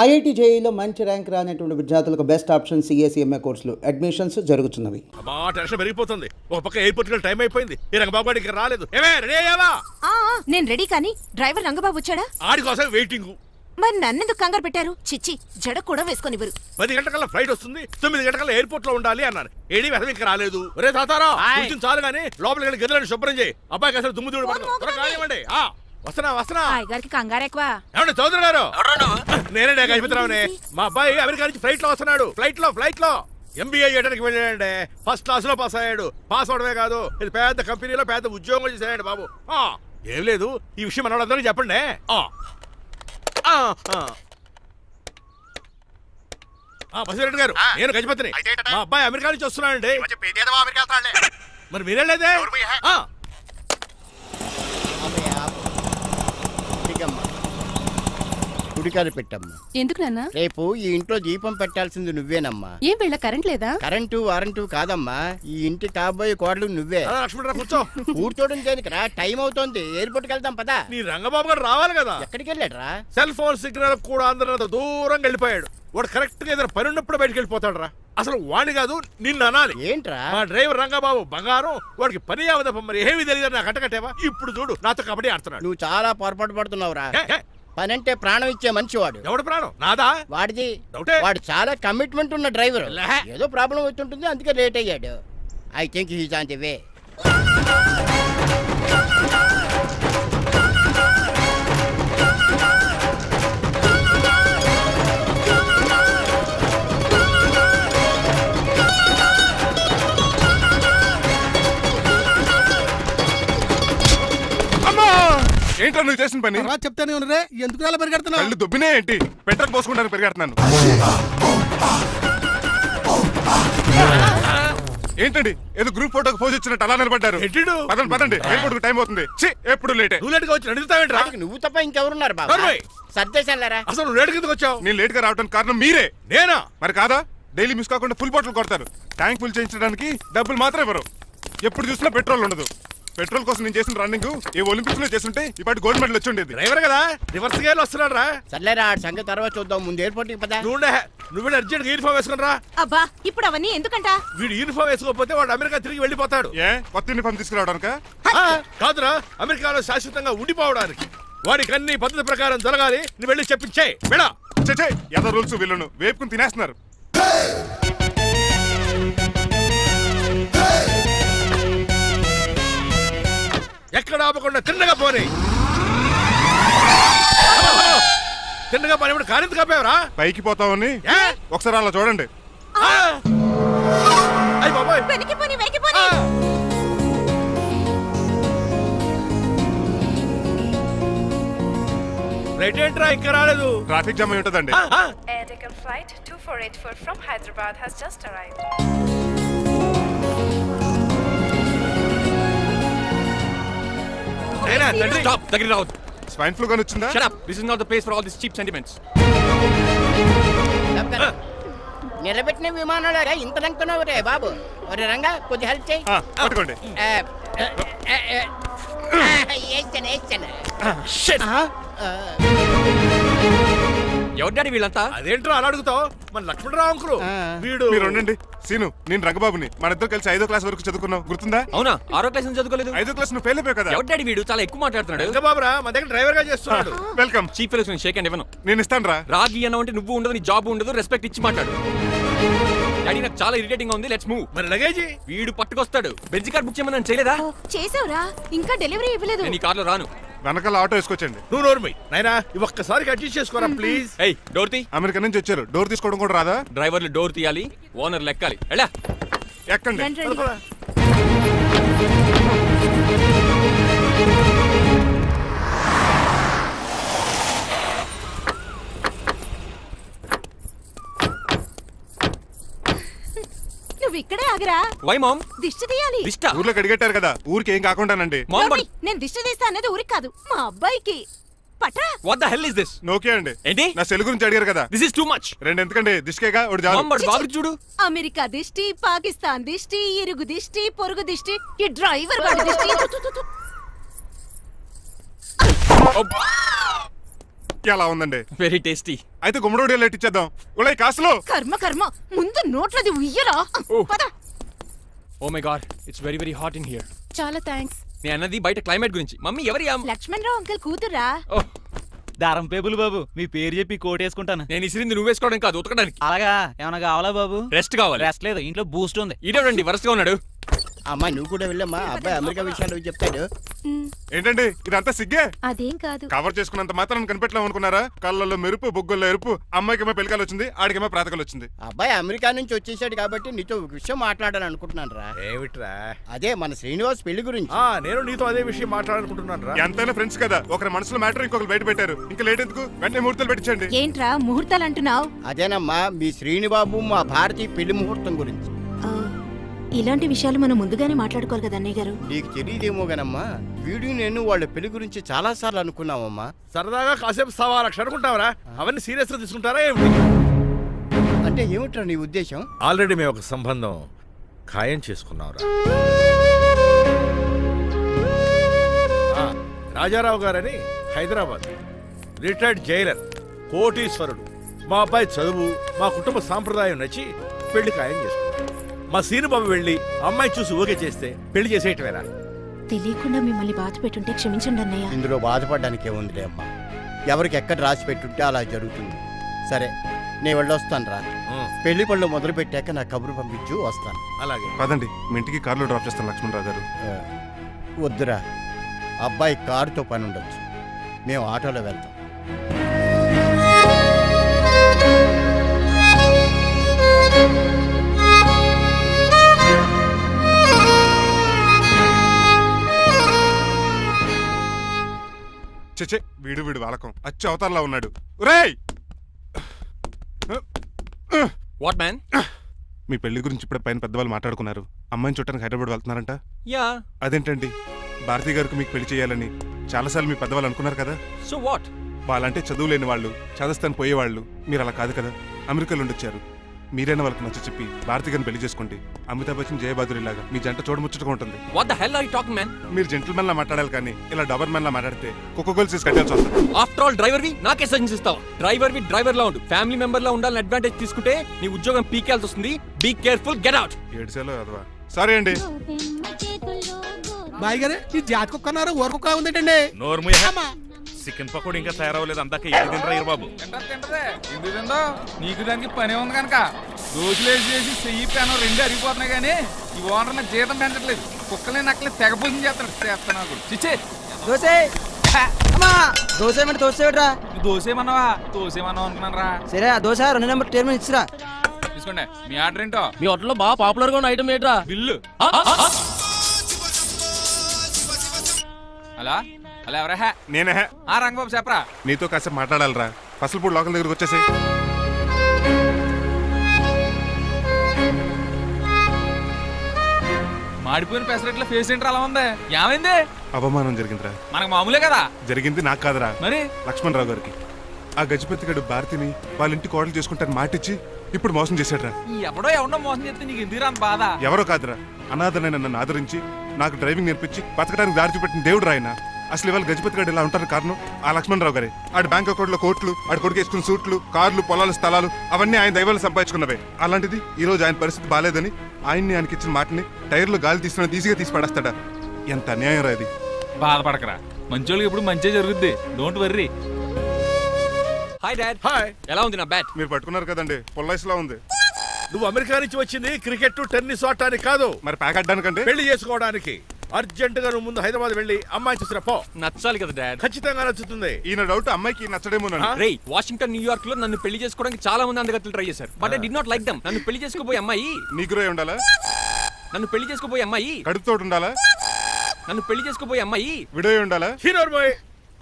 IIT జేఈలో మంచి rank రానటువంటి విద్యార్థులకు బెస్ట్ ఆప్షన్ సిఎస్ఈఎంఏ కోర్సులు అడ్మిషన్స్ జరుగుతున్నవి. టెన్షన్ పెరిగిపోతుంది. ఒక పక్క ఎయిర్పోర్ట్ కి టైం అయిపోయింది. ఈ రంగబాబు గారికి రాలేదు. రెడీ అయ్యావా? నేను రెడీ కానీ డ్రైవర్ రంగబాబు వచ్చాడా? ఆడి కోసం వెయిటింగ్. మరి నన్నెందుకు కంగారు పెట్టారు? చిచ్చి జడ కూడా వేసుకొనివ్వరు. 10 గంటల ఫ్లైట్ వస్తుంది, 9 గంటల ఎయిర్పోర్ట్ లో ఉండాలి అన్నారు. ఏడి వెధం ఇంకా రాలేదు. ఒరే తాతారా కూర్చుని చాలు గానీ లోపలికి వెళ్ళి గదిలో శుభ్రం చేయి. అబ్బాయికి అసలు దుమ్ము దూడు కానివ్వండి. వస్తున్నా గారికి కంగారు ఎక్కువ. ఏమండి చౌదరి గారు? నేనే గజపతిరావునే. మా అబ్బాయి అమెరికా నుంచి ఫ్లైట్ లో వస్తున్నాడు. ఫ్లైట్ లో ఎంబీఏ చేయడానికి వెళ్ళాడండి. ఫస్ట్ క్లాస్ లో పాస్ అయ్యాడు. పాస్ అవడమే కాదు, ఇది పెద్ద కంపెనీలో పెద్ద ఉద్యోగం చేశాడు బాబు. ఏం లేదు, ఈ విషయం మనోళ్ళందరికీ చెప్పండి. బసిరెడ్డి గారు, నేను గజపతిని. మా అబ్బాయి అమెరికా నుంచి వస్తున్నాడండి. మరి మీరేలేదే? గుడికారు పెట్టమ్మా. ఎందుకు నాన్న? రేపు ఈ ఇంట్లో దీపం పెట్టాల్సింది నువ్వేనమ్మా. ఏం వీళ్ళ కరెంట్ లేదా? కరెంటు వారంటు కాదమ్మా, ఈ ఇంటి కాబోయే కోడలు నువ్వే. లక్ష్మణరావు కూర్చో. కూర్చోడం దేనికిరా? టైం అవుతోంది, ఎయిర్పోర్ట్ కి వెళ్దాం పదా. నీ రంగబాబు గారు రావాలి కదా. ఎక్కడికి వెళ్ళాడ్రా? సెల్ ఫోన్ సిగ్నల్ కూడా అందరూ దూరంగా వెళ్ళిపోయాడు. వాడు కరెక్ట్ గా ఏదైనా పని ఉన్నప్పుడు బయటకు వెళ్ళిపోతాడు రా. అసలు వాణి కాదు, నిన్ను అనాలి. ఏంట్రా? మా డ్రైవర్ రంగబాబు బంగారం. వాడికి పని అవదప్ప, మరి ఏమీ తెలియదు. నాకు కట్టకట్టేవా? ఇప్పుడు చూడు, నాతో కబడ్డీ ఆడుతున్నాడు. నువ్వు చాలా పొరపాటు పడుతున్నావురా. పని అంటే ప్రాణం ఇచ్చే మనిషి వాడు. ఎవడు ప్రాణం? నాదా? వాడిది. డౌటే. వాడు చాలా కమిట్మెంట్ ఉన్న డ్రైవర్. ఏదో ప్రాబ్లం అవుతుంటుంది, అందుకే లేట్ అయ్యాడు. I think he's on the way. ఏంటో నువ్వు చేసిన పని? చెప్తానే ఉన్నరే, ఎందుకు అలా పరిగెడుతున్నావు? కళ్ళు దుబ్బినే ఏంటి? పెట్రోల్ పోసుకుంటాను పరిగెడుతున్నాను. ఏంటండి ఏదో గ్రూప్ ఫోటోకి పోజ్ ఇచ్చినట్టు అలా నిలబడ్డారు? పదండి, ఎయిర్పోర్ట్ టైం అవుతుంది. ఎప్పుడు లేట్ నువ్వు తప్ప ఇంకెవరున్నారు బాబా? సర్దేశాలరా. అసలు నువ్వు లేట్ కిందకు వచ్చావు. నేను లేట్ గా రావడానికి కారణం మీరే. నేనా? మరి కాదా? డైలీ మిస్ కాకుండా ఫుల్ బాటిల్ కొడతారు. ట్యాంక్ ఫుల్ చేయించడానికి డబ్బులు మాత్రం ఇవ్వరు. ఎప్పుడు చూసినా పెట్రోల్ ఉండదు. పెట్రోల్ కోసం నేను చేసిన రన్నింగ్ ఏ ఒలింపిక్స్ లో చేస్తుంటే ఇప్పటి గోల్డ్ మెడల్ వచ్చి ఉండేది. డ్రైవర్ కదా, రివర్స్ గేర్ వస్తున్నాడు రా. సర్లేరా, సంగతి తర్వాత చూద్దాం, ముందు ఎయిర్పోర్ట్ కి పదా. నువ్వు అర్జెంట్ యూనిఫామ్ వేసుకుని రా. అబ్బా, ఇప్పుడు అవన్నీ ఎందుకంట? వీడు యూనిఫామ్ వేసుకోకపోతే వాడు అమెరికా తిరిగి వెళ్ళిపోతాడు. ఏ కొత్త యూనిఫామ్ తీసుకురావడానిక? కాదురా, అమెరికాలో శాశ్వతంగా ఉండిపోవడానికి. వాడికి అన్ని పద్ధతి ప్రకారం జరగాలి. నువ్వు వెళ్ళి చెప్పించే బెడా. ఎద రూల్స్ వీళ్ళను వేపుకుని తినేస్తున్నారు. ఎక్కడ ఆపకుండా తిన్నగా పోనీ. తిన్నగా పోనీ. ఇప్పుడు కారింత కప్పేవరా? పైకి పోతామని ఒకసారి అలా చూడండి. ఫ్లైట్ ఏంట్రా ఇంకా రాలేదు? ట్రాఫిక్ జామ్ అయి ఉంటదండి. Air Deccan flight 2484 from Hyderabad has just arrived. Stop! దగ్గరికి రావద్దు. స్వైన్ ఫ్లూ గాని వచ్చిందా? Shut up! This is not the place for all these cheap sentiments. నిలబెట్టిన విమానాలు ఇంత రంగుతున్నావు రే బాబు. ఒరే రంగా, కొద్ది హెల్ప్ చేయి. పట్టుకోండి. ఎవరు డాడీ వీళ్ళంతా? అదేంట్రా అలా అడుగుతావు? మన లక్ష్మణరావు అంకులు. వీడు. మీరు ఉండండి. సీను, నేను రంగబాబుని. మన ఇద్దరు కలిసి 5వ క్లాస్ వరకు చదువుకున్నావు, గుర్తుందా? అవునా? 6వ క్లాస్ నుంచి చదువుకోలేదు. 5వ క్లాస్ నువ్వు ఫెయిల్ అయిపోయావు కదా. ఎవరు డాడీ వీడు? చాలా ఎక్కువ మాట్లాడుతున్నాడు. రంగబాబురా, మన దగ్గర డ్రైవర్ గా చేస్తున్నాడు. Welcome. Cheap fellows shake hand ఇవ్వను. నేను ఇస్తాను రా. రాగి అన్న అంటే నువ్వు ఉండదు, నీ జాబ్ ఉండదు, రెస్పెక్ట్ ఇచ్చి మాట్లాడు. డాడీ నాకు చాలా ఇరిటేటింగ్ గా ఉంది. Let's move. మరి లగేజీ? వీడు పట్టుకొస్తాడు. బెంజ్ కార్ బుక్ చేయమని చేయలేదా? చేసావురా, ఇంకా డెలివరీ ఇవ్వలేదు. నేను ఈ కార్లో రాను. వెనకాల ఆటో వేసుకొచ్చండి. నువ్వు నోర్మై నాయనా, ఒక్కసారికి అడ్జస్ట్ చేసుకోరా ప్లీజ్. ఏయ్, డోర్ తీ. అమెరికా నుంచి వచ్చారు, డోర్ తీసుకోవడం కూడా రాదా? డ్రైవర్లు డోర్ తీయాలి, ఓనర్ లెక్కాలి. ఎలా ఎక్కండి. నువ్వు ఇక్కడే ఆగిరా. Why ma'am? దిష్టి తీయాలి. దిష్ట? ఊర్లో కడిగట్టారు కదా, ఊరికి ఏం కాకుండానండి. నేను దిష్టి తీస్తా అన్నది ఊరికి కాదు, మా అబ్బాయికి. పట్రా. What the hell is this? నోకే అండి. ఏంటి? నా సెల్ గురించి అడిగారు కదా. This is too much. రెండు ఎందుకండి, దిష్కేగా ఒకటి చాలు. బాబు చూడు. అమెరికా దిష్టి, పాకిస్తాన్ దిష్టి, ఇరుగు దిష్టి, పొరుగు దిష్టి, ఈ డ్రైవర్ వాడి దిష్టి. ఎలా ఉందండి? Very tasty. అయితే గుమ్మడి లైట్ ఇచ్చేద్దాం. ఉలై కాసులో కర్మ కర్మ ముందు నోట్లది ఉయ్యరా పద. Oh my god, it's very very hot in here. చాలా థ్యాంక్స్. నేను అన్నది బయట క్లైమేట్ గురించి. మమ్మీ ఎవరి లక్ష్మణ్ రావు అంకుల్ కూతురా. ఓహ్, దారం పేపులు బాబు, మీ పేరు చెప్పి కోటేసుకుంటాను. నేను ఇసిరింది నువ్వు వేసుకోవడం కాదు, ఉతకడానికి. అలాగా ఏమైనా కావాలా బాబు? రెస్ట్ కావాలి. రెస్ట్ లేదు, ఇంట్లో బూస్ట్ ఉంది. ఇదేవండి వరుసగా ఉన్నాడు. అమ్మా నువ్వు కూడా వెళ్ళమ్మా, అబ్బాయి అమెరికా విషయాలు చెప్తాడు. ఏంటండి ఇదంతా సిగ్గే? అదేం కాదు. కవర్ చేసుకున్నంత మాత్రం కనిపెట్టలేము అనుకున్నారా? కళ్ళల్లో మెరుపు, బొగ్గుల్లో ఎరుపు. అమ్మాయికేమో పెళ్ళికాలు వచ్చింది, ఆడికేమో ప్రాతకాలు వచ్చింది. అబ్బాయి అమెరికా నుంచి వచ్చేసాడు కాబట్టి నీతో ఒక విషయం మాట్లాడాలని అనుకుంటున్నాను రా. ఏమిట్రా? అదే మన శ్రీనివాస్ పెళ్లి గురించి. నేను నీతో అదే విషయం మాట్లాడాలనుకుంటున్నాను రా. ఎంతైనా ఫ్రెండ్స్ కదా, ఒకరి మనసులో మ్యాటర్ ఇంకొకరు బయట పెట్టారు. ఇంకా లేట్ ఎందుకు? వెంటనే ముహూర్తాలు పెట్టించండి. ఏంట్రా ముహూర్తాలు అంటున్నావు? అదేనమ్మా మీ శ్రీనిబాబు మా భారతీయ పెళ్లి ముహూర్తం గురించి. ఇలాంటి విషయాలు మనం ముందుగానే మాట్లాడుకోవాలి కదా అన్నయ్య గారు. నీకు తెలియదేమో గనమ్మా, వీడు నేను వాళ్ళ పెళ్లి గురించి చాలా సార్లు అనుకున్నామమ్మా. సరదాగా కాసేపు 1.25 లక్షలు అనుకుంటావరా? అవన్నీ సీరియస్ గా తీసుకుంటారా ఏమిటి? అంటే ఏమిట్రా నీ ఉద్దేశం? ఆల్రెడీ మేము ఒక సంబంధం ఖాయం చేసుకున్నావురా. రాజారావు గారని హైదరాబాద్ రిటైర్డ్ జైలర్, కోటీశ్వరుడు. మా అబ్బాయి చదువు, మా కుటుంబ సాంప్రదాయం నచ్చి పెళ్లి ఖాయం చేసుకున్నాం. మా సీనుబాబు వెళ్ళి అమ్మాయి చూసి ఓకే చేస్తే పెళ్లి చేసేయటమేరా. తెలియకుండా మిమ్మల్ని బాధ పెట్టుంటే క్షమించండి అన్నయ్య. ఇందులో బాధపడడానికి ఏముందిలే అమ్మా, ఎవరికి ఎక్కడ రాసి పెట్టుంటే అలా జరుగుతుంది. సరే నేను వెళ్ళొస్తాను రా. పెళ్లి పళ్ళు మొదలు పెట్టాక నా కబురు పంపించు, వస్తాను. అలాగే. పదండి, మీ ఇంటికి కార్లో డ్రాప్ చేస్తాను లక్ష్మణరావు గారు. వద్దురా, అబ్బాయి కారుతో పని ఉండొచ్చు, మేము ఆటోలో వెళ్తాం. చెచ్చే, వీడు వాలకం అచ్చు అవతారంలా ఉన్నాడు. రేయ్, వాట్ మ్యాన్? మీ పెళ్లి గురించి ఇప్పుడే పైన పెద్దవాళ్ళు మాట్లాడుకున్నారు. అమ్మాయిని చూడటానికి హైదరాబాద్ వెళ్తున్నారంట. యా. అదేంటండి, భారతి గారికి మీకు పెళ్లి చేయాలని చాలాసార్లు మీ పెద్దవాళ్ళు అనుకున్నారు కదా. So what? వాళ్ళంటే చదువు లేని వాళ్ళు, చదస్తాను పోయేవాళ్ళు. మీరు అలా కాదు కదా, అమెరికాలో ఉండొచ్చారు. మీరైనా వాళ్ళకి నచ్చ చెప్పి భారతి గారిని పెళ్లి చేసుకోండి. అమితాబ్ బచ్చన్, జయబాదురి లాగా మీ జంట చూడముచ్చటగా ఉంటుంది. What the hell are you talking man? మీరు జెంటిల్మెన్ లా మాట్లాడాలి కానీ ఇలా డబర్ మ్యాన్ లా మాట్లాడితే కుక్క గోల్స్ చేసి కట్టాల్సి వస్తుంది. ఆఫ్టర్ ఆల్ డ్రైవర్ వి నాకే సజెషన్ ఇస్తావా? డ్రైవర్ వి డ్రైవర్ లా ఉండు, ఫ్యామిలీ మెంబర్ లా ఉండాలని అడ్వాంటేజ్ తీసుకుంటే నీ ఉద్యోగం పీకేల్సి వస్తుంది. Be careful, get out. ఏడ్చేలో అదవా. సారీ అండి. బాయ్ గారే ఈ జాతి కుక్క అన్నారు, ఊర కుక్క ఉందేటండి. చికెన్ పకోడీ ఇంకా తయారవ్వలేదు, అందాక ఇది తినరా బాబు. నీకు దానికి పని ఉంది కనుక దోశలేసి చేసి చెయ్యి పెనం 2 అరిగిపోతున్నాయి కానీ ఈ ఓనర్ నాకు జీతం పెంచట్లేదు. కుక్కలే నక్కలే తెగపోసింది చేస్తాను. చిచ్చే దోసేమన్నావా? దోసేమన్నావు అనుకున్నాను రా. సరే ఆ దోశ 2 నెంబర్ టేబుల్ ఇచ్చిరా. తీసుకోండి. మీ ఆర్డర్ ఏంటో? మీ హోటల్లో బాగా పాపులర్ గా ఉన్న ఐటమ్ ఏంట్రా? బిల్లు. అలా అలా ఎవరా? నేనే. రంగబాబు చెప్పరా. నీతో కాసేపు మాట్లాడాలరా. పసలపూడి లోకల్ దగ్గరకు వచ్చేసి. మాడిపోయిన పెసరెట్ల ఫేస్ ఏంటర్ అలా ఉంది? ఏమైంది? అవమానం జరిగిందిరా. మనకు మామూలే కదా. జరిగింది నాకు కాదురా, మరి లక్ష్మణరావు గారికి. ఆ గజపతిగడు భారతిని వాళ్ళ ఇంటి కోడలు చేసుకుంటాను మాటిచ్చి ఇప్పుడు మోసం చేశాడ్రా. ఎవడో ఎవడో మోసం చేస్తే నీకు ఎందుకు రాని బాధ? ఎవరో కాదురా, అనాథనైన నన్ను ఆదరించి నాకు డ్రైవింగ్ నేర్పించి బతకడానికి దారి చూపెట్టిన దేవుడు రాయన. అసలు ఇవాళ గజపతి గడు ఇలా ఉంటారు కారణం ఆ లక్ష్మణరావు గారే. ఆడి బ్యాంక్ అకౌంట్ లో కోట్లు, ఆడి కొడుకు వేసుకున్న సూట్లు, కార్లు, పొలాలు, స్థలాలు అవన్నీ ఆయన దైవాలు సంపాదించుకున్నవే. అలాంటిది ఈ రోజు ఆయన పరిస్థితి బాలేదని ఆయన్ని ఆయనకి ఇచ్చిన మాటని టైర్లో గాలి తీసిన ఈజీగా తీసి పడేస్తాడా? ఎంత అన్యాయం రా ఇది. బాధపడకరా, మంచోళ్ళకి ఇప్పుడు మంచి జరుగుద్ది. Don't worry. Hi dad. Hi. ఎలా ఉంది నా బ్యాట్? మీరు పట్టుకున్నారు కదండి, పొల్లైస్లా ఉంది. నువ్వు అమెరికా నుంచి వచ్చింది క్రికెట్, టెన్నిస్ ఆడటానికి కాదు, మరి ప్యాక్ అడ్డానికంటే పెళ్లి చేసుకోవడానికి. అర్జెంట్ గా నువ్వు ముందు హైదరాబాద్ వెళ్ళి అమ్మాయి చూసిరా పో. నచ్చాలి కదా డాడ్. ఖచ్చితంగా నచ్చుతుంది. ఈయన డౌట్ అమ్మాయికి నచ్చడేమో. రేయ్, వాషింగ్టన్, న్యూయార్క్ లో నన్ను పెళ్లి చేసుకోవడానికి చాలా మంది అందగత్తలు ట్రై చేశారు. But I did not like them. నన్ను పెళ్లి చేసుకోబోయే అమ్మాయి నీకురే ఉండాలా? నన్ను పెళ్లి చేసుకోబోయే అమ్మాయి కడుపుతోటి ఉండాలా? నన్ను పెళ్లి చేసుకోబోయే అమ్మాయి విడో ఉండాలా? హీరోర్ బాయ్.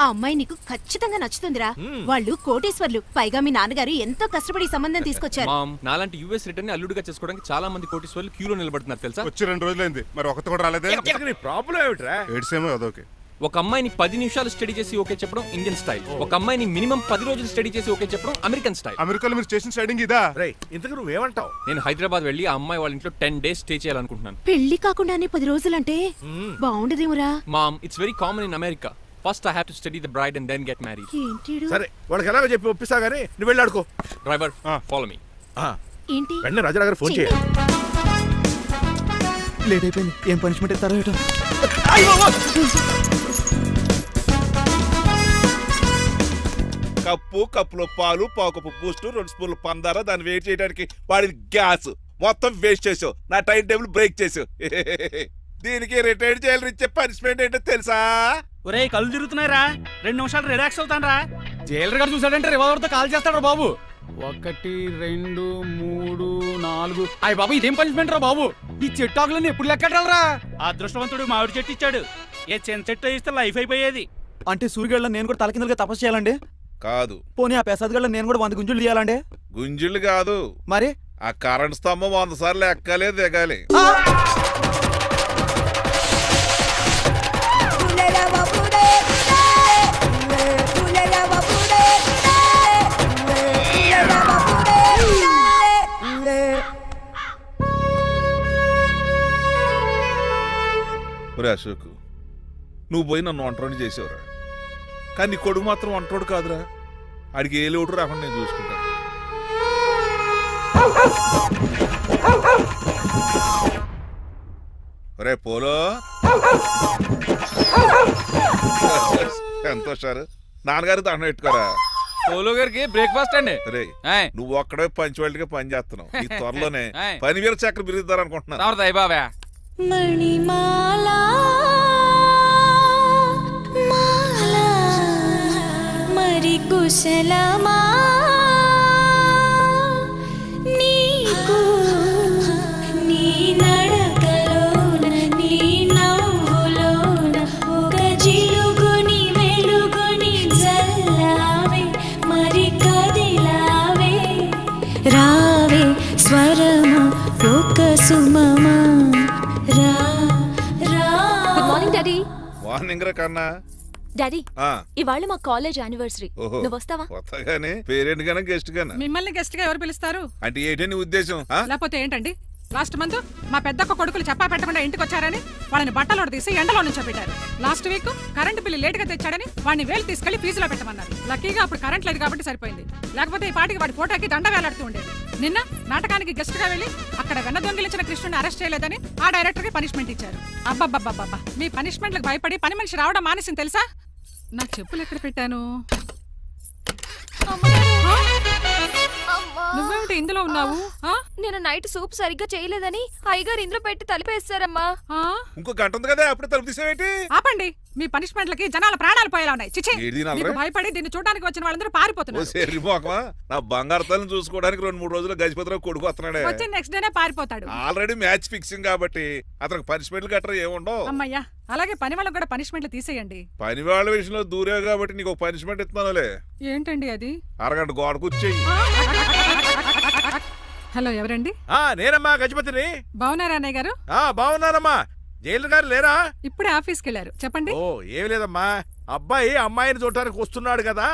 ఆ అమ్మాయి నీకు ఖచ్చితంగా నచ్చుతుందిరా. వాళ్ళు కోటేశ్వర్లు, పైగా మీ నాన్నగారు ఎంతో కష్టపడి ఈ సంబంధం తీసుకొచ్చారు. మామ్, నాలాంటి యుఎస్ రిటర్న్ ని అల్లుడిగా చేసుకోవడానికి చాలా మంది కోటీశ్వర్లు క్యూలో నిలబడుతున్నారు తెలుసా? వచ్చి 2 రోజులైంది, మరి ఒకటి కూడా రాలేదే. నీ ప్రాబ్లం ఏమిట్రా? ఏడ్సేమో అదొకే. ఒక అమ్మాయిని 10 నిమిషాలు స్టడీ చేసి ఓకే చెప్పడం ఇండియన్ స్టైల్. ఒక అమ్మాయిని మినిమం 10 రోజులు స్టడీ చేసి ఓకే చెప్పడం అమెరికన్ స్టైల్. అమెరికాలో మీరు స్టేషన్ స్టైడింగ్ ఇదా? రేయ్, ఇంతకు నువ్వేమంటావు? నేను హైదరాబాద్ వెళ్ళి ఆ అమ్మాయి వాళ్ళ ఇంట్లో 10 days స్టే చేయాలనుకుంటున్నాను. పెళ్లి కాకుండానే 10 రోజులంటే బాగుండదేమురా? Mom, it's very common in America. First I have to study the bride and then get married. ఏంటిడు సరే వాళ్ళకి ఎలాగో చెప్పి ఒప్పిస్తా గానీ నువ్వు వెళ్ళి ఆడుకో. Driver follow me. ఏంటి వెంటనే రాజా గారు ఫోన్ చేయాలి. లేట్ అయిపోయింది. ఏం పనిష్మెంట్ ఇస్తారో ఏటో. కప్పులో పాలు పావు కప్పు బూస్ట్ 2 స్పూన్లు పందార దాన్ని వెయిట్ చేయడానికి వాడి గ్యాస్ మొత్తం వేస్ట్ చేసావు. నా టైం టేబుల్ బ్రేక్ చేసావు. దీనికి రిటైర్డ్ జైలు ఇచ్చే పనిష్మెంట్ ఏంటో తెలుసా? ఒరే కళ్ళు తిరుగుతున్నాయిరా, 2 నిమిషాలు రిలాక్స్ అవుతాను రా. జైలర్ గారు చూసాడంటే రివాల్వర్ తో కాల్ చేస్తాడు బాబు. 1 2 3 4 అయ్య బాబు ఇదేం పనిష్మెంట్ రా బాబు. ఈ చెట్టాకులన్నీ ఎప్పుడు లెక్కట్టాలరా? అదృష్టవంతుడు మామిడి చెట్టు ఇచ్చాడు. ఏ చెన్ చెట్టు ఇస్తే లైఫ్ అయిపోయేది. అంటే సూర్యగళ్ళ నేను కూడా తలకిందులుగా తపస్సు చేయాలండి? కాదు. పోనీ ఆ పెసాద్ నేను కూడా 100 గుంజులు తీయాలండి? గుంజులు కాదు, మరి ఆ కరెంట్ స్తంభం 100 సార్లు ఎక్కాలే దిగాలి. అశోక్, నువ్వు పోయి నన్ను ఒంటరిని చేసేవరా, కానీ నీ కొడుకు మాత్రం ఒంటరోడు కాదురా. ఆడికి ఏ లోటు రాకుండా నేను చూసుకుంటాను. రే పోలో, ఎంత సార్ నాన్నగారు దండం పెట్టుకోరా. పోలో గారికి బ్రేక్ఫాస్ట్ అండి. రే ఆయ్. నువ్వు ఒక్కడే పంచువాళ్ళగా పని చేస్తున్నావు. ఈ త్వరలోనే ఆయ్. 10,000 చక్ర బిరుద్దారు అనుకుంటున్నాను. రావడదా బాబా. మణిమాలా మాలా మరి కుశలమా నీకు నీ నడకలోన నీ నవ్వులోన ఒక జిలుగుని వెలుగుని జల్లావే మరి కదిలావే రావే స్వరమా ఒక సుమమా. Good morning daddy. మార్నింగ్ రా కన్నా. డాడీ ఆ, ఇవాళ మా కాలేజ్ యానివర్సరీ. ఓహో. నువ్వు వస్తావా? కొత్తగానే పేరెంట్ గానే గెస్ట్ గానే మిమ్మల్ని గెస్ట్ గా ఎవరు పిలుస్తారు? అంటే ఏంటి నీ ఉద్దేశం? ఆ? లేకపోతే ఏంటండి, లాస్ట్ మంత్ మా పెద్దక్క కొడుకులు చెప్పా పెట్టకుండా ఇంటికి వచ్చారని వాళ్ళని బట్టలోడు తీసి ఎండలో నుంచోబెట్టారు. Last week current bill late గా తెచ్చాడని వాడిని వేలు తీసుకెళ్లి ఫీజులో పెట్టమన్నారు. లక్కీగా అప్పుడు కరెంట్ లేదు కాబట్టి సరిపోయింది, లేకపోతే ఈ పాటికి వాడి ఫోటోకి దండ వేలాడుతూ ఉండేది. నిన్న నాటకానికి గెస్ట్ గా వెళ్లి అక్కడ వెన్న దొంగిలించిన కృష్ణుని అరెస్ట్ చేయలేదని ఆ డైరెక్టర్ కి పనిష్మెంట్ ఇచ్చారు. అబ్బబ్బబ్బబ్బా, మీ పనిష్మెంట్లకు భయపడి పని మనిషి రావడం మానేసింది తెలుసా? నా చెప్పులు ఎక్కడ పెట్టాను? నువ్వేమిటి ఇందులో ఉన్నావు? నేను నైట్ సూప్ సరిగ్గా చేయలేదని అయ్యగారు ఇందులో పెట్టి తలిపేస్తారమ్మా. ఇంకో గంట ఉంది కదా, అప్పుడే తలుపు తీసేవేంటి? ఆపండి, మీ పనిష్మెంట్లకి జనాల ప్రాణాలు పోయేలా ఉన్నాయి. చిచి, ఏది నాన్న? మీకు భయపడి దీన్ని చూడడానికి వచ్చిన వాళ్ళందరూ పారిపోతున్నారు. నా బంగారు తల్లిని చూసుకోవడానికి 2-3 రోజులు గజపతిరావు కొడుకు వస్తున్నాడే. వచ్చి నెక్స్ట్ డేనే పారిపోతాడు. ఆల్రెడీ మ్యాచ్ ఫిక్సింగ్ కాబట్టి అతనికి పనిష్మెంట్లు గట్రా ఏముండవు. అమ్మయ్యా, అలాగే పని వాళ్ళకి కూడా పనిష్మెంట్లు తీసేయండి. పని వాళ్ళ విషయంలో దూరేవు కాబట్టి నీకు ఒక పనిష్మెంట్ ఇస్తున్నానులే. ఏంటండి అది? అరగంట గోడ కూర్చేయి. హలో, ఎవరండి? నేనమ్మా గజపతిని. బాగున్నారా అన్నయ్య గారు? బాగున్నానమ్మా. జైలు గారు లేరా? ఇప్పుడే ఆఫీస్కి వెళ్ళారు. చెప్పండి. ఓ ఏమి లేదమ్మా, అబ్బాయి అమ్మాయిని చూడటానికి వస్తున్నాడు కదా,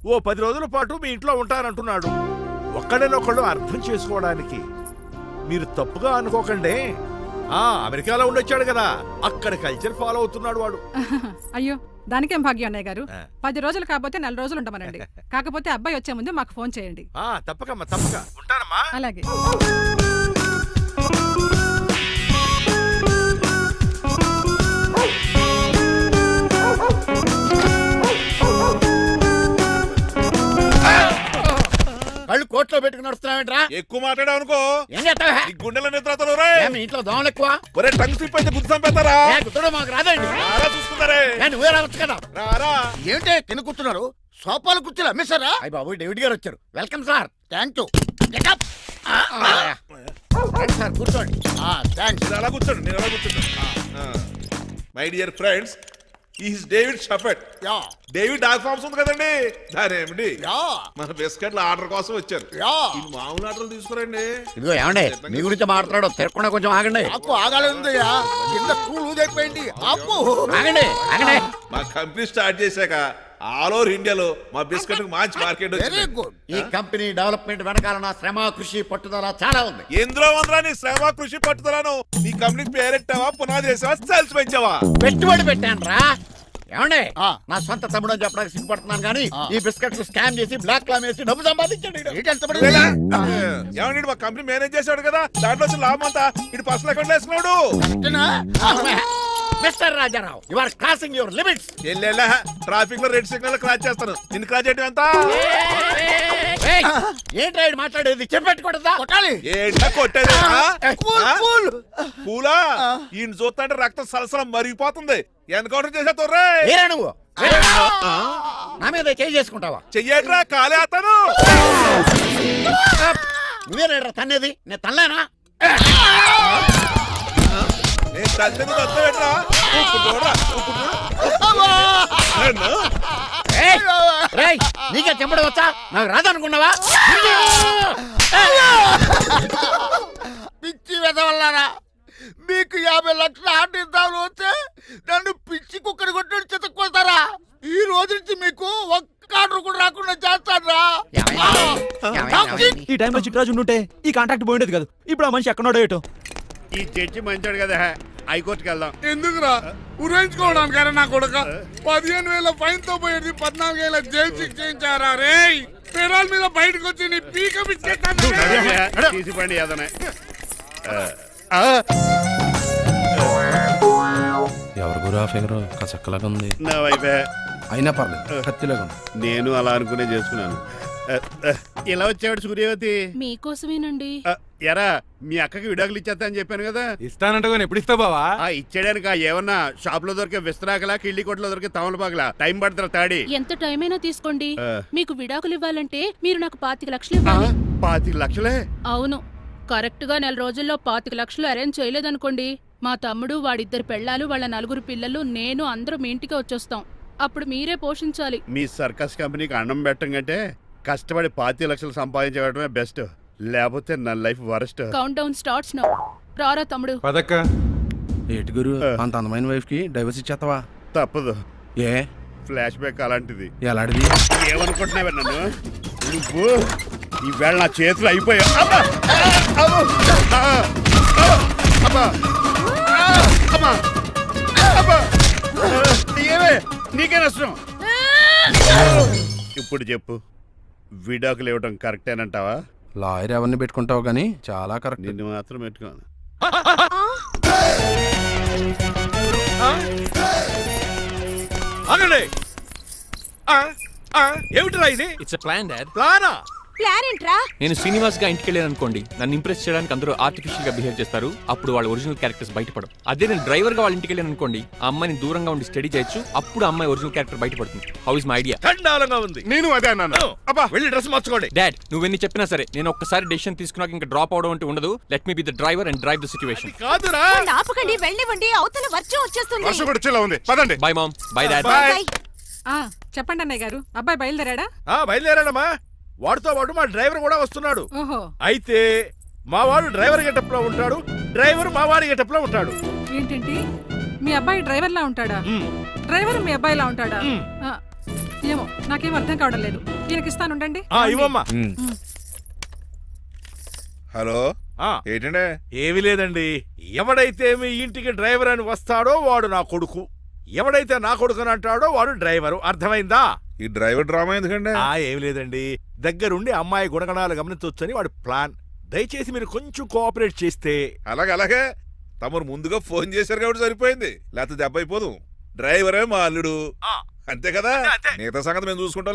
ఓ 10 రోజుల పాటు మీ ఇంట్లో ఉంటానంటున్నాడు. ఒక్కడనొక్కడు అర్థం చేసుకోవడానికి మీరు తప్పుగా అనుకోకండి. అమెరికాలో ఉండొచ్చాడు కదా, అక్కడ కల్చర్ ఫాలో అవుతున్నాడు వాడు. అయ్యో, దానికేం భాగ్యం అన్నయ్య గారు. 10 రోజులు కాకపోతే 4 రోజులు ఉండమనండి. కాకపోతే అబ్బాయి వచ్చే ముందు మాకు ఫోన్ చేయండి. తప్పకమ్మా, తప్పక ఉంటానమ్మా. అలాగే. కళ్ళు కోట్లో పెట్టుకుని నడుస్తున్నావేంట్రా? ఎక్కువ మాట్లాడావు అనుకో ఏం చేస్తావా? ఈ గుండెల నిద్రతలు మీ ఇంట్లో దోమలు ఎక్కువ? ఒరే టంగ్ స్లిప్ అయితే గుర్తు చంపేస్తారా? గుర్తుడం మాకు రాదండి. రారా చూసుకున్నారే. నువ్వే రావచ్చు కదా. రారా. ఏంటే కింద కూర్చున్నారు? సోఫాలు కూర్చోలు అమ్మేశారా? అయ్య బాబు, డేవిడ్ గారు వచ్చారు. Welcome sir. Thank you. Sir కూర్చోండి. థ్యాంక్స్. నేను అలా కూర్చోండి, నేను అలా కూర్చుంటా. My dear friends, is David షఫెట్. డేవిడ్ డాగ్ ఫార్మ్స్ ఉంది కదండి, దాని ఏమిటి మన బిస్కెట్ల ఆర్డర్ కోసం వచ్చారు. ఈ మామూలు ఆర్డర్లు తీసుకురండి. ఇదిగో ఏమండి, మీ గురించి మాట్లాడు, తిరగకుండా కొంచెం ఆగండి. ఆపు, ఆగాలందయ్యా. కింద కూల్ ఊదైపోయింది. ఆపు, ఆగండి, ఆగండి. మా కంపెనీ స్టార్ట్ చేశాక ఆల్ ఓవర్ ఇండియాలో మా బిస్కెట్ మంచి మార్కెట్ వెరీ గుడ్. ఈ కంపెనీ డెవలప్మెంట్ వెనకాల నా శ్రమ, కృషి, పట్టుదల చాలా ఉంది. ఎందులో ఉందిరా నీ శ్రమ, కృషి, పట్టుదలను? నీ కంపెనీకి పేరెట్టావా, పునాది వేసావా, సేల్స్ పెంచావా? పెట్టుబడి పెట్టాను రా. ఏమండే నా సొంత తమ్ముడు అని చెప్పడానికి సిగ్గుపడుతున్నాను కానీ ఈ బిస్కెట్స్ స్కామ్ చేసి బ్లాక్ క్లామ్ వేసి డబ్బు సంపాదించాడు ఏమన్నా మా కంపెనీ మేనేజ్ చేశాడు కదా, దాంట్లో వచ్చిన లాభం అంతా ఇటు పర్సనల్ అకౌంట్ వేసుకున్నాడు. Mister Rajarao you are crossing your limits. ఎల్లెల్లా ట్రాఫిక్ లో రెడ్ సిగ్నల్ క్రాస్ చేస్తాను, నిన్ను క్రాస్ చేయడం ఎంత? ఏంట్రా ఈడు మాట్లాడేది? చెప్పెట్టుకూడదా? ఏంటా కొట్టేది? పూలా ఈయన చూస్తుంటే రక్తం సలసలం మరిగిపోతుంది. ఎన్కౌంటర్ చేసేతో ఏరా నువ్వు నా మీద చేయి చేసుకుంటావా? చెయ్యట్రా కాలే అతను. నువ్వేరా తన్నేది? నేను తనలేనా? నేను తల్లిని వద్దవేట్రా. ఇప్పుడు చూడరా, ఇప్పుడు చూడు. నీకే చెంపడం వచ్చా? నాకు రాదనుకున్నావా? పిచ్చి వెదవల్లారా, మీకు 50 లక్షలు ఆటిద్దామని వస్తే నన్ను పిచ్చి కుక్కడి కొట్టి చితక్కొస్తారా? ఈ రోజు నుంచి మీకు ఒక్క ఆర్డర్ కూడా రాకుండా చేస్తాడ్రా. ఈ టైంలో చిట్రాజు ఉంటే ఈ కాంట్రాక్ట్ పోయిండేది కాదు. ఇప్పుడు ఆ మనిషి ఎక్కడో ఏటో. ఈ జడ్జి మంచాడు కదా, హైకోర్టుకి వెళ్దాం. ఎందుకురా ఉరేంచుకోవడానికి నా కొడుక 15,000 ఫైన్ తో పోయేది 14 ఏళ్ళ జైలు శిక్ష చేయించారా రే? పెరాల మీద బయటకు వచ్చి నీ పీక తీసిపండి ఏదనే. ఎవరు గురా ఫిగర్ చక్కలాగా ఉంది. నా వైపే అయినా పర్లేదు, కత్తిలాగా ఉంది. నేను అలా అనుకునే చేసుకున్నాను. ఇలా వచ్చాడు సూర్యవతి. మీకోసమేనండి. ఎరా మీ అక్కకి విడాకులు ఇచ్చేస్తా అని చెప్పాను కదా. ఇస్తానంట ఎప్పుడు ఇస్తావు బావా? ఇచ్చేయడానికి ఏమన్నా షాప్ లో దొరికే విస్తరాకలా, కిళ్ళి కొట్లో దొరికే తమలపాకలా టైం పడుతుంది తాడి. ఎంత టైం అయినా తీసుకోండి. మీకు విడాకులు ఇవ్వాలంటే మీరు నాకు 25 లక్షలు ఇవ్వాలి. 25 లక్షలే? అవును, కరెక్ట్ గా 4 రోజుల్లో 25 లక్షలు అరేంజ్ చేయలేదనుకోండి, మా తమ్ముడు, వాడిద్దరు పెళ్ళాలు, వాళ్ళ 4 పిల్లలు, నేను అందరూ మీ ఇంటికి వచ్చేస్తాం. అప్పుడు మీరే పోషించాలి. మీ సర్కస్ కంపెనీకి అన్నం పెట్టం కంటే కష్టపడి 25 లక్షలు సంపాదించడమే బెస్ట్. లేకపోతే నా life worst. Count down starts now. రారా తమ్ముడు. పదక్క. ఏటి గురు, అంత అందమైన వైఫ్ కి డైవర్స్ ఇచ్చేస్తావా? తప్పదు. ఏ ఫ్లాష్ బ్యాక్ అలాంటిది. ఎలాంటిది? ఏమనుకుంటున్నావే నన్ను నువ్వు? ఈవేళ నా చేతులు అయిపోయా. ఏమే నీకే నష్టం. ఇప్పుడు చెప్పు, విడాకులు ఇవ్వడం కరెక్టేనంటావా? లాయర్ ఎవరిని పెట్టుకుంటావు గానీ చాలా కరెక్ట్. నిన్ను మాత్రం పెట్టుకోను. ఏమిటిరా ఇది? It's a plan dad. ప్లానా? ప్లాన్ ఏంట్రా? నేను శ్రీనివాస్ గా ఇంటికి వెళ్ళాను అనుకోండి, నన్ను ఇంప్రెస్ చేయడానికి అందరూ ఆర్టిఫిషియల్ గా బిహేవ్ చేస్తారు. అప్పుడు వాళ్ళ ఒరిజినల్ క్యారెక్టర్స్ బయటపడవు. అదే నేను డ్రైవర్ గా వాళ్ళ ఇంటికి వెళ్ళాను అనుకోండి, ఆ అమ్మాయిని దూరంగా ఉండి స్టడీ చేయొచ్చు. అప్పుడు అమ్మాయి ఒరిజినల్ క్యారెక్టర్ బయటపడుతుంది. How is my idea? చండాలంగా ఉంది. నేను అదే అన్నాను. అబ్బా వెళ్ళి డ్రెస్ మార్చుకోండి. డాడ్ నువ్వెన్ని చెప్పినా సరే, నేను ఒక్కసారి డెసిషన్ తీసుకున్నాక ఇంకా డ్రాప్ అవడం అంటూ ఉండదు. Let me be the driver and drive the situation. కాదురా, ఆపకండి, వెళ్ళనివ్వండి. అవతల వర్షం వచ్చేస్తుంది. వర్షం కూడా వచ్చేలా ఉంది. పదండి. Bye mom. Bye dad. Bye. చెప్పండి అన్నయ్య గారు, అబ్బాయి బయలుదేరాడా? బయలుదేరాడమ్మా. వాడితో పాటు మా డ్రైవర్ కూడా వస్తున్నాడు. ఓహో, అయితే మా వాడు డ్రైవర్ గెటప్ లో ఉంటాడు, డ్రైవర్ మా వాడి గెటప్ లో ఉంటాడు. ఏంటంటి మీ అబ్బాయి డ్రైవర్ లా ఉంటాడా? డ్రైవర్ మీ అబ్బాయిలా ఉంటాడా? ఏమో నాకేం అర్థం కావడం లేదు. ఈయనకి ఇస్తాను ఉండండి. ఇవ్వమ్మా. హలో, ఏంటంటే? ఏమీ లేదండి. ఎవడైతే మీ ఇంటికి డ్రైవర్ అని వస్తాడో వాడు నా కొడుకు, ఎవడైతే నా కొడుకు అని అంటాడో వాడు డ్రైవరు. అర్థమైందా? ఈ డ్రైవర్ డ్రామా ఎందుకంటే? ఏమి లేదండి, దగ్గరుండి అమ్మాయి గుణగణాలు గమనించొచ్చని వాడి ప్లాన్. దయచేసి మీరు కొంచెం కోఆపరేట్ చేస్తే. అలాగే తమరు ముందుగా ఫోన్ చేశారు కాబట్టి సరిపోయింది, లేకపోతే దెబ్బ అయిపోదు. డ్రైవరే మా అల్లుడు, అంతే కదా? మిగతా సంగతి మేము చూసుకుంటాం.